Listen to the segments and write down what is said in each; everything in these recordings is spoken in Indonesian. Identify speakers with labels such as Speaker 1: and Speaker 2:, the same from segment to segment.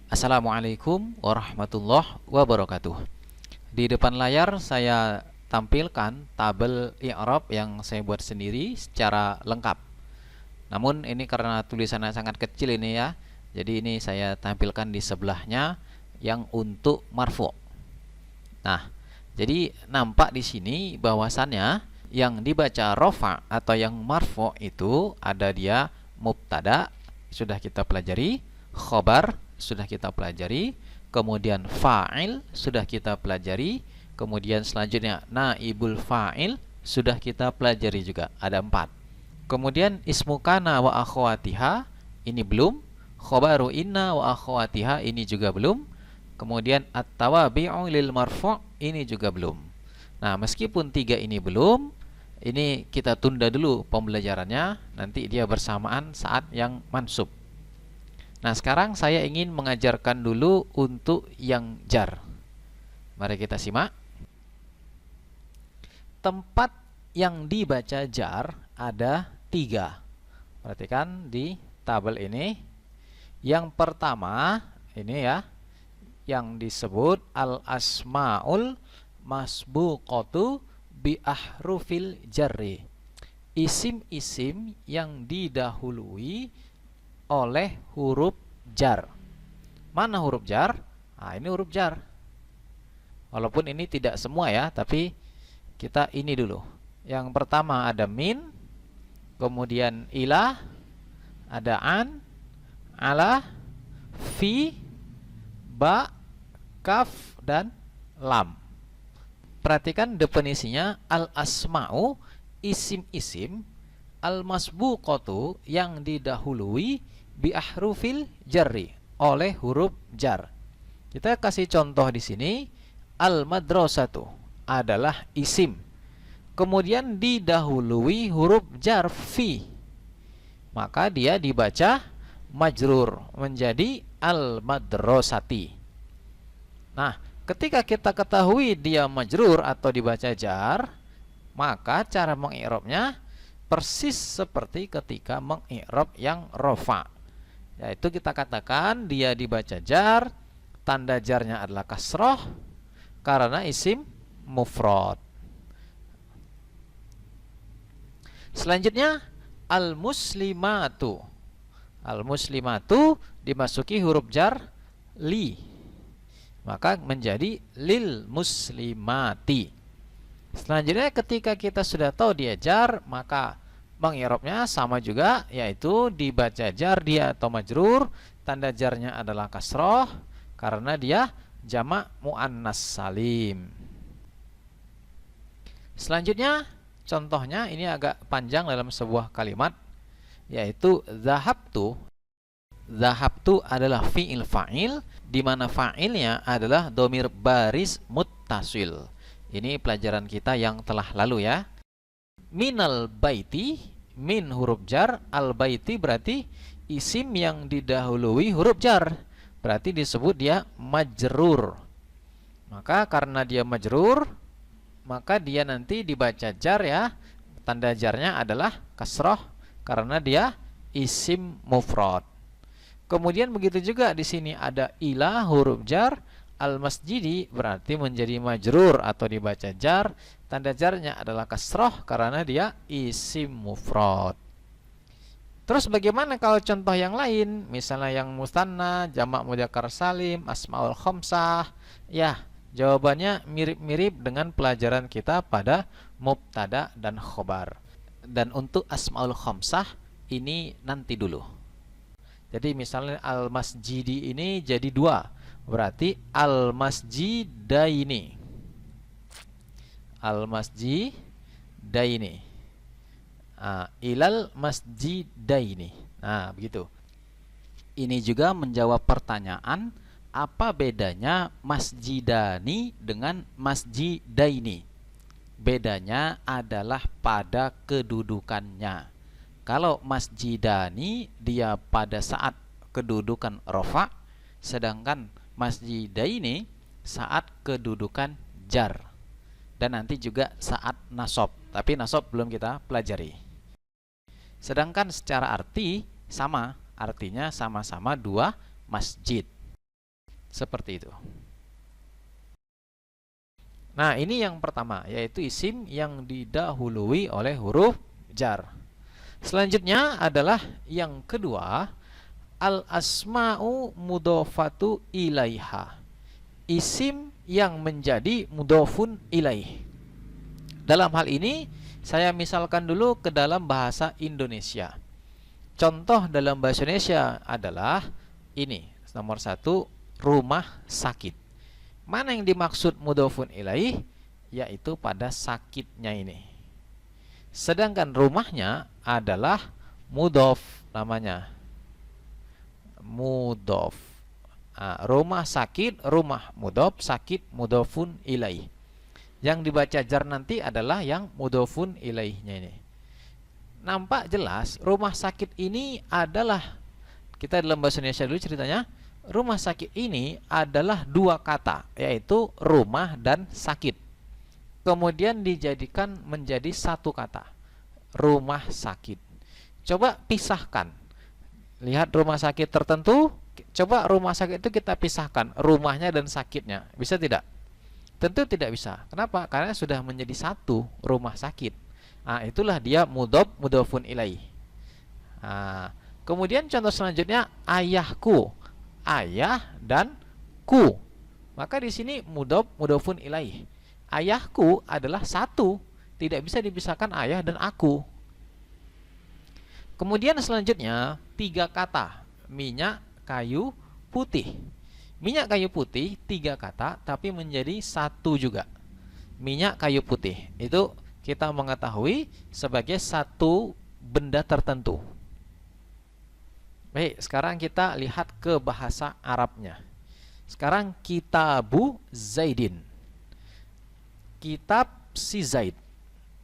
Speaker 1: Assalamualaikum warahmatullahi wabarakatuh. Di depan layar saya tampilkan tabel i'rab yang saya buat sendiri secara lengkap. Namun ini karena tulisannya sangat kecil ini ya, jadi ini saya tampilkan di sebelahnya yang untuk marfu'. Nah, jadi nampak di sini bahwasannya yang dibaca rofa atau yang marfu' itu ada dia mubtada, sudah kita pelajari, khobar sudah kita pelajari, kemudian fa'il sudah kita pelajari, kemudian selanjutnya naibul fa'il sudah kita pelajari juga, ada 4. Kemudian ismu kana wa akhwatiha ini belum, khobaru inna wa akhwatiha ini juga belum, kemudian at-tawabi'u lil marfu' ini juga belum. Nah, meskipun 3 ini belum, ini kita tunda dulu pembelajarannya, nanti dia bersamaan saat yang mansub. Nah, sekarang saya ingin mengajarkan dulu untuk yang jar. Mari kita simak. Tempat yang dibaca jar ada 3. Perhatikan di tabel ini. Yang pertama, ini ya, yang disebut al-asma'ul masbuqatu bi ahrufil jarri. Isim-isim yang didahului oleh huruf jar. Mana huruf jar? Nah, ini huruf jar. Walaupun ini tidak semua ya, tapi kita ini dulu. Yang pertama ada min, kemudian ilah, ada an, ala, fi, ba, kaf, dan lam. Perhatikan definisinya, al-asma'u, isim-isim, al-masbuqatu, yang didahului bi ahrufil jarri, oleh huruf jar. Kita kasih contoh di sini, al-madrasatu adalah isim, kemudian didahului huruf jar fi, maka dia dibaca majrur menjadi al-madrasati. Nah, ketika kita ketahui dia majrur atau dibaca jar, maka cara mengi'rabnya persis seperti ketika mengi'rab yang rofa, yaitu kita katakan dia dibaca jar, tanda jarnya adalah kasroh karena isim mufrad. Selanjutnya al-muslimatu. Al-muslimatu dimasuki huruf jar li, maka menjadi lil muslimati. Selanjutnya ketika kita sudah tahu dia jar, maka mengi'rabnya sama juga, yaitu dibaca jar dia atau majrur, tanda jarnya adalah kasroh karena dia jamak muannas salim. Selanjutnya contohnya ini agak panjang dalam sebuah kalimat, yaitu zahabtu. Zahabtu adalah fi'il fa'il, di mana fa'ilnya adalah domir baris muttasil. Ini pelajaran kita yang telah lalu ya. Minal baiti, min huruf jar, al baiti berarti isim yang didahului huruf jar, berarti disebut dia majrur. Maka karena dia majrur, maka dia nanti dibaca jar ya, tanda jarnya adalah kasroh karena dia isim mufrad. Kemudian begitu juga di sini ada ila huruf jar, al-masjidi berarti menjadi majrur atau dibaca jar, tanda jarnya adalah kasroh karena dia isim mufrad. Terus bagaimana kalau contoh yang lain, misalnya yang mustanna, jamak mudzakkar salim, asmaul khamsah? Ya, jawabannya mirip-mirip dengan pelajaran kita pada mubtada dan khobar. Dan untuk asmaul khamsah ini nanti dulu. Jadi misalnya al-masjidi ini jadi 2, berarti al-masjidaini. Al-masjidaini. Ilal masjidaini. Nah, begitu. Ini juga menjawab pertanyaan, apa bedanya masjidani dengan masjidaini? Bedanya adalah pada kedudukannya. Kalau masjidani dia pada saat kedudukan rofa, sedangkan masjidaini saat kedudukan jar, dan nanti juga saat nasab, tapi nasab belum kita pelajari. Sedangkan secara arti sama, artinya sama-sama 2 masjid. Seperti itu. Nah, ini yang pertama, yaitu isim yang didahului oleh huruf jar. Selanjutnya adalah yang kedua, al-asma'u mudhofatu ilaiha. Isim yang menjadi mudhofun ilaih. Dalam hal ini, saya misalkan dulu ke dalam bahasa Indonesia. Contoh dalam bahasa Indonesia adalah ini, nomor 1, rumah sakit. Mana yang dimaksud mudhofun ilaih? Yaitu pada sakitnya ini. Sedangkan rumahnya adalah mudhof namanya. Mudhof. Rumah sakit, rumah mudhof, sakit mudhofun ilaih. Yang dibaca jar nanti adalah yang mudhofun ilaihnya ini. Nampak jelas rumah sakit ini adalah, kita dalam bahasa Indonesia dulu ceritanya, rumah sakit ini adalah dua kata, yaitu rumah dan sakit. Kemudian dijadikan menjadi satu kata, rumah sakit. Coba pisahkan. Lihat rumah sakit tertentu, coba rumah sakit itu kita pisahkan rumahnya dan sakitnya. Bisa tidak? Tentu tidak bisa. Kenapa? Karena sudah menjadi satu rumah sakit. Nah, itulah dia mudhof, mudhofun ilaih. Nah, kemudian contoh selanjutnya, ayahku. Ayah dan ku. Maka di sini mudhof, mudhofun ilaih. Ayahku adalah satu, tidak bisa dipisahkan ayah dan aku. Kemudian selanjutnya 3 kata, minyak kayu putih. Minyak kayu putih 3 kata tapi menjadi satu juga. Minyak kayu putih itu kita mengetahui sebagai satu benda tertentu. Baik, sekarang kita lihat ke bahasa Arabnya. Sekarang kitabu Zaidin. Kitab si Zaid.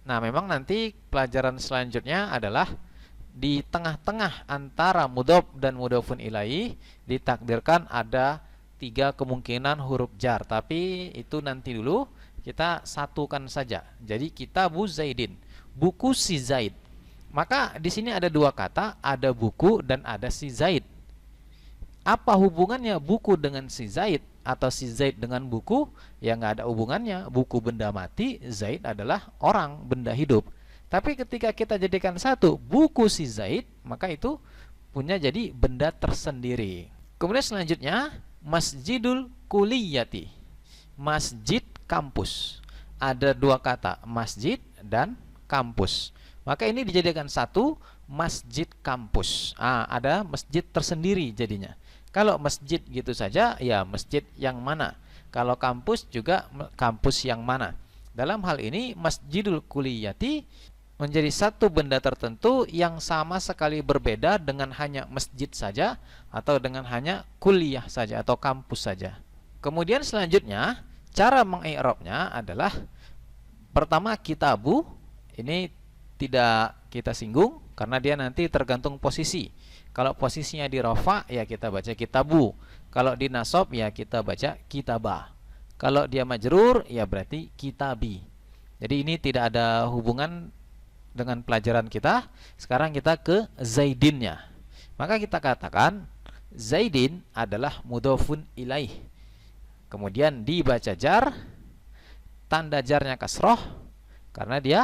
Speaker 1: Nah, memang nanti pelajaran selanjutnya adalah di tengah-tengah antara mudhof dan mudhofun ilaih ditakdirkan ada 3 kemungkinan huruf jar, tapi itu nanti dulu kita satukan saja. Jadi kitabu Zaidin, buku si Zaid. Maka di sini ada 2 kata, ada buku dan ada si Zaid. Apa hubungannya buku dengan si Zaid atau si Zaid dengan buku? Ya nggak ada hubungannya. Buku benda mati, Zaid adalah orang, benda hidup. Tapi ketika kita jadikan satu, buku si Zaid, maka itu punya jadi benda tersendiri. Kemudian selanjutnya, masjidul kuliyati. Masjid kampus. Ada 2 kata, masjid dan kampus. Maka ini dijadikan satu, masjid kampus. Ada masjid tersendiri jadinya. Kalau masjid gitu saja, ya masjid yang mana. Kalau kampus juga kampus yang mana. Dalam hal ini, masjidul kuliyati menjadi satu benda tertentu yang sama sekali berbeda dengan hanya masjid saja atau dengan hanya kuliah saja atau kampus saja. Kemudian selanjutnya, cara mengi'rabnya adalah pertama kitabu, ini tidak kita singgung karena dia nanti tergantung posisi. Kalau posisinya di rafa, ya kita baca kitabu. Kalau di nasab, ya kita baca kitabah. Kalau dia majrur, ya berarti kitabi. Jadi ini tidak ada hubungan dengan pelajaran kita. Sekarang kita ke Zaidinnya. Maka kita katakan Zaidin adalah mudhofun ilaih. Kemudian dibaca jar, tanda jarnya kasroh karena dia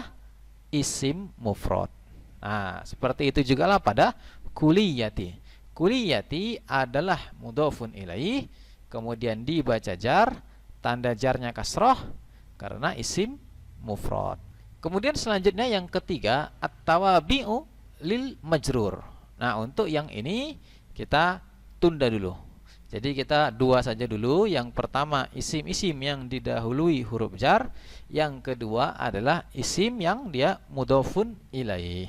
Speaker 1: isim mufrad. Nah, seperti itu juga lah pada kuliyati. Kuliyati adalah mudhofun ilaih, kemudian dibaca jar, tanda jarnya kasroh karena isim mufrad. Kemudian selanjutnya yang ketiga, at-tawabi'u lil majrur. Nah, untuk yang ini kita tunda dulu. Jadi kita 2 saja dulu. Yang pertama isim-isim yang didahului huruf jar, yang kedua adalah isim yang dia mudhofun ilaih.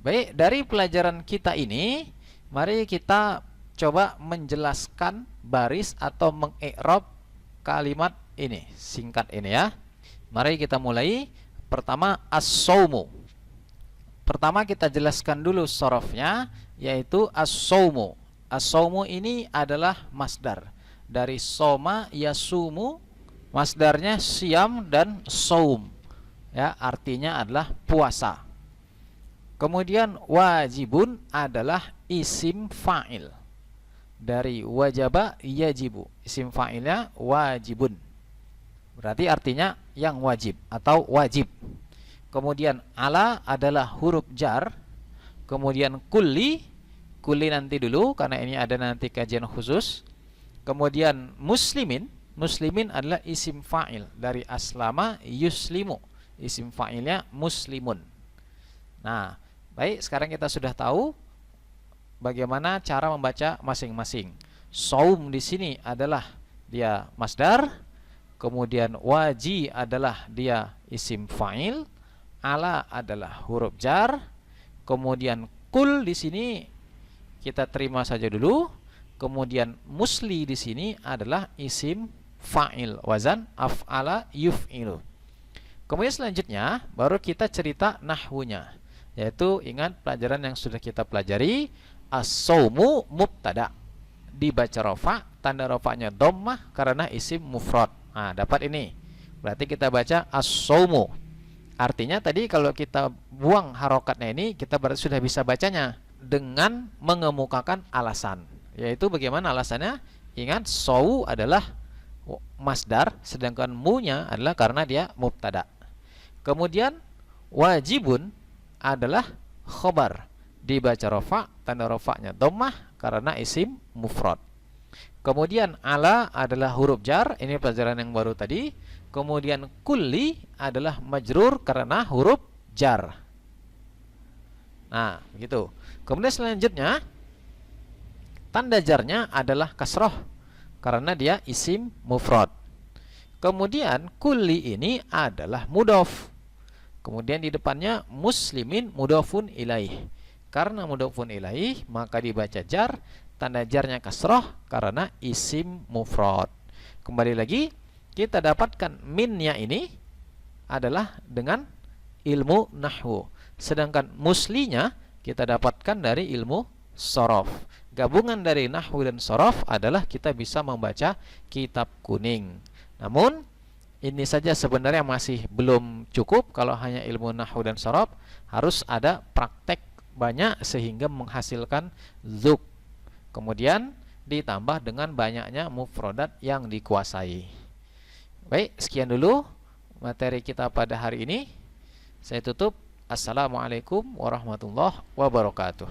Speaker 1: Baik, dari pelajaran kita ini, mari kita coba menjelaskan baris atau mengi'rab kalimat ini, singkat ini ya. Mari kita mulai. Pertama, as-saumu. Pertama kita jelaskan dulu sorofnya, yaitu as-saumu. As-saumu ini adalah masdar dari soma yasumu, masdarnya siam dan saum. Ya, artinya adalah puasa. Kemudian wajibun adalah isim fa'il. dari wajaba yajibu. Isim fa'ilnya wajibun. Berarti artinya yang wajib atau wajib. Kemudian ala adalah huruf jar. Kemudian kulli nanti dulu karena ini ada nanti kajian khusus. Kemudian muslimin adalah isim fa'il dari aslama yuslimu. Isim fa'ilnya muslimun. Nah, baik, sekarang kita sudah tahu bagaimana cara membaca masing-masing. Saum di sini adalah dia masdar, kemudian waji adalah dia isim fa'il, ala adalah huruf jar, kemudian kul di sini kita terima saja dulu, kemudian musli di sini adalah isim fa'il, wazan af'ala yuf'ilu. Kemudian selanjutnya baru kita cerita nahwunya, yaitu ingat pelajaran yang sudah kita pelajari. As-saumu mubtada, dibaca rofa, tanda rofanya dhammah karena isim mufrad. Nah, dapat ini. Berarti kita baca as-saumu. Artinya tadi kalau kita buang harokatnya ini, kita berarti sudah bisa bacanya dengan mengemukakan alasan. Yaitu bagaimana alasannya? Ingat, sau adalah masdar, sedangkan mu-nya adalah karena dia mubtada. Kemudian wajibun adalah khobar, dibaca rofa, tanda rofanya dhammah karena isim mufrad. Kemudian ala adalah huruf jar, ini pelajaran yang baru tadi. Kemudian kulli adalah majrur karena huruf jar. Nah, begitu. Kemudian selanjutnya tanda jarnya adalah kasroh karena dia isim mufrad. Kemudian kulli ini adalah mudhof. Kemudian di depannya muslimin mudhofun ilaih. Karena mudhofun ilaih maka dibaca jar, tanda jarnya kasroh karena isim mufrad. Kembali lagi kita dapatkan minnya ini adalah dengan ilmu nahwu, sedangkan muslinya kita dapatkan dari ilmu sorof. Gabungan dari nahwu dan sorof adalah kita bisa membaca kitab kuning. Namun ini saja sebenarnya masih belum cukup. Kalau hanya ilmu nahwu dan sorof, harus ada praktek banyak sehingga menghasilkan zuk. Kemudian ditambah dengan banyaknya mufrodat yang dikuasai. Baik, sekian dulu materi kita pada hari ini. Saya tutup. Assalamualaikum warahmatullahi wabarakatuh.